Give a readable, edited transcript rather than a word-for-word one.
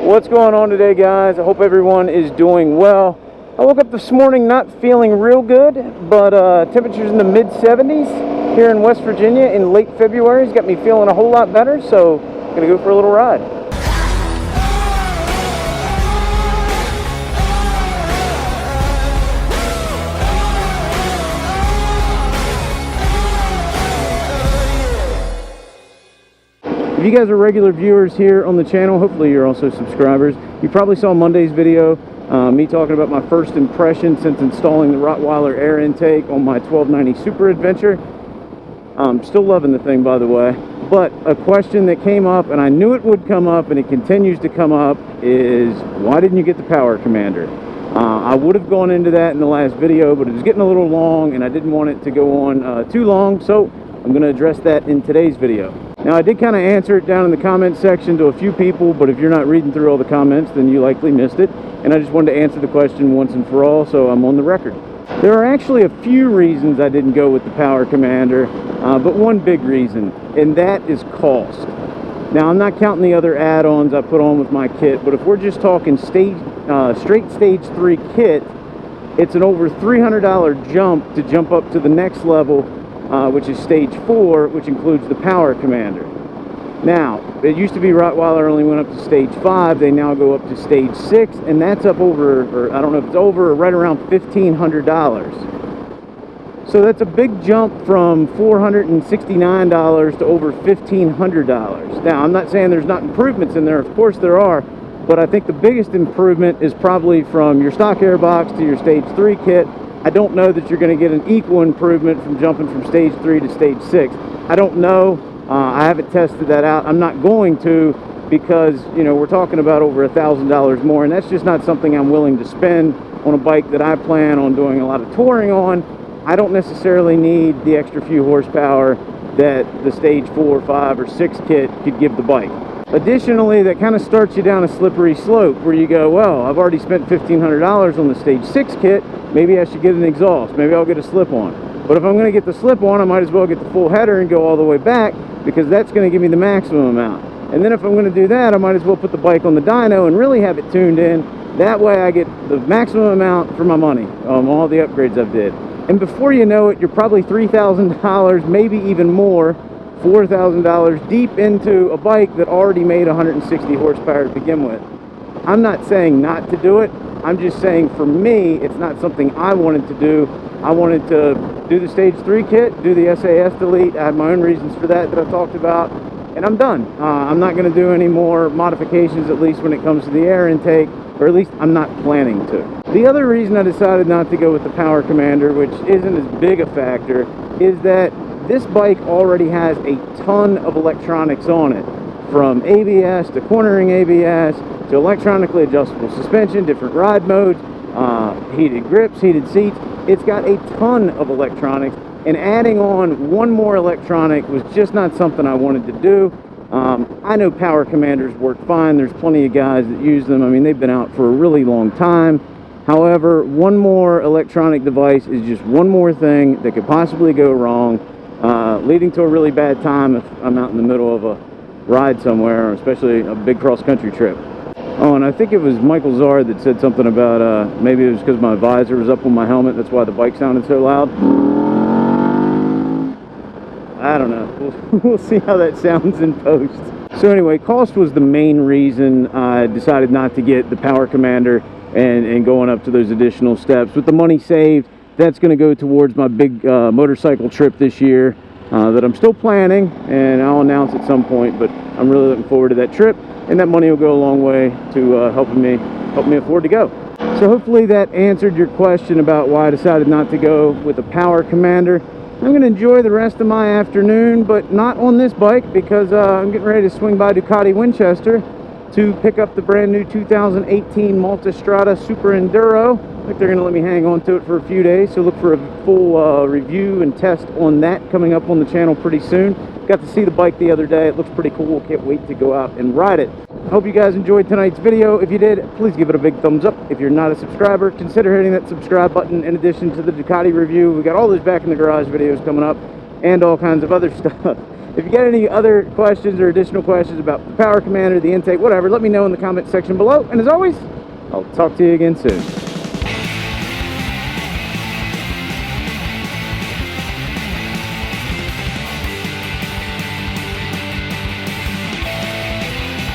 What's going on today, guys? I hope everyone is doing well. I woke up this morning not feeling real good, but temperatures in the mid 70s here in West Virginia in late February has got me feeling a whole lot better, so I'm gonna go for a little ride. If you guys are regular viewers here on the channel, hopefully you're also subscribers. You probably saw Monday's video, me talking about my first impression since installing the Rottweiler air intake on my 1290 Super Adventure. I'm still loving the thing, by the way. But a question that came up, and I knew it would come up, and it continues to come up, is why didn't you get the Power Commander? I would have gone into that in the last video, but it was getting a little long, and I didn't want it to go on too long, so I'm going to address that in today's video. Now, I did kind of answer it down in the comment section to a few people, but if you're not reading through all the comments, then you likely missed it. And I just wanted to answer the question once and for all, so I'm on the record. There are actually a few reasons I didn't go with the Power Commander, but one big reason, and that is cost. Now, I'm not counting the other add-ons I put on with my kit, but if we're just talking straight Stage 3 kit, it's an over $300 jump to jump up to the next level, which is Stage 4, which includes the Power Commander. Now, it used to be Rottweiler only went up to Stage 5, they now go up to Stage 6, and that's up over, or I don't know if it's over, or right around $1,500. So that's a big jump from $469 to over $1,500. Now, I'm not saying there's not improvements in there, of course there are, but I think the biggest improvement is probably from your stock airbox to your Stage 3 kit. I don't know that you're going to get an equal improvement from jumping from Stage 3 to Stage 6. I don't know. I haven't tested that out. I'm not going to, because, you know, we're talking about over $1,000 more, and that's just not something I'm willing to spend on a bike that I plan on doing a lot of touring on. I don't necessarily need the extra few horsepower that the Stage 4, 5, or 6 kit could give the bike. Additionally, that kind of starts you down a slippery slope where you go, well, I've already spent $1,500 on the Stage 6 kit, maybe I should get an exhaust, maybe I'll get a slip-on. But if I'm going to get the slip-on, I might as well get the full header and go all the way back, because that's going to give me the maximum amount. And then if I'm going to do that, I might as well put the bike on the dyno and really have it tuned in. That way I get the maximum amount for my money, all the upgrades I've did. And before you know it, you're probably $3,000, maybe even more, $4,000 deep into a bike that already made 160 horsepower to begin with. I'm not saying not to do it. I'm just saying for me, it's not something I wanted to do. I wanted to do the Stage 3 kit, do the SAS delete. I had my own reasons for that I've talked about, and I'm done. I'm not going to do any more modifications, at least when it comes to the air intake, or at least I'm not planning to. The other reason I decided not to go with the Power Commander, which isn't as big a factor, is that this bike already has a ton of electronics on it, from ABS to cornering ABS to electronically adjustable suspension, different ride modes, heated grips, heated seats. It's got a ton of electronics, and adding on one more electronic was just not something I wanted to do. I know Power Commanders work fine. There's plenty of guys that use them. I mean, they've been out for a really long time. However, one more electronic device is just one more thing that could possibly go wrong, leading to a really bad time if I'm out in the middle of a ride somewhere, especially a big cross-country trip. Oh, and I think it was Michael Zard that said something about maybe it was because my visor was up on my helmet, that's why the bike sounded so loud. I don't know. We'll see how that sounds in post. So anyway, cost was the main reason I decided not to get the Power Commander and going up to those additional steps. With the money saved, that's going to go towards my big motorcycle trip this year that I'm still planning, and I'll announce at some point, but I'm really looking forward to that trip, and that money will go a long way to help me afford to go. So hopefully that answered your question about why I decided not to go with a Power Commander. I'm going to enjoy the rest of my afternoon, but not on this bike, because I'm getting ready to swing by Ducati Winchester to pick up the brand new 2018 Multistrada Super Enduro. I think they're going to let me hang on to it for a few days, so look for a full review and test on that coming up on the channel pretty soon. Got to see the bike the other day. It looks pretty cool. Can't wait to go out and ride it. I hope you guys enjoyed tonight's video. If you did, please give it a big thumbs up. If you're not a subscriber, consider hitting that subscribe button. In addition to the Ducati review, we got all those back in the garage videos coming up and all kinds of other stuff. If you got any other questions or additional questions about the power commander, the intake, whatever, let me know in the comment section below. And as always, I'll talk to you again soon.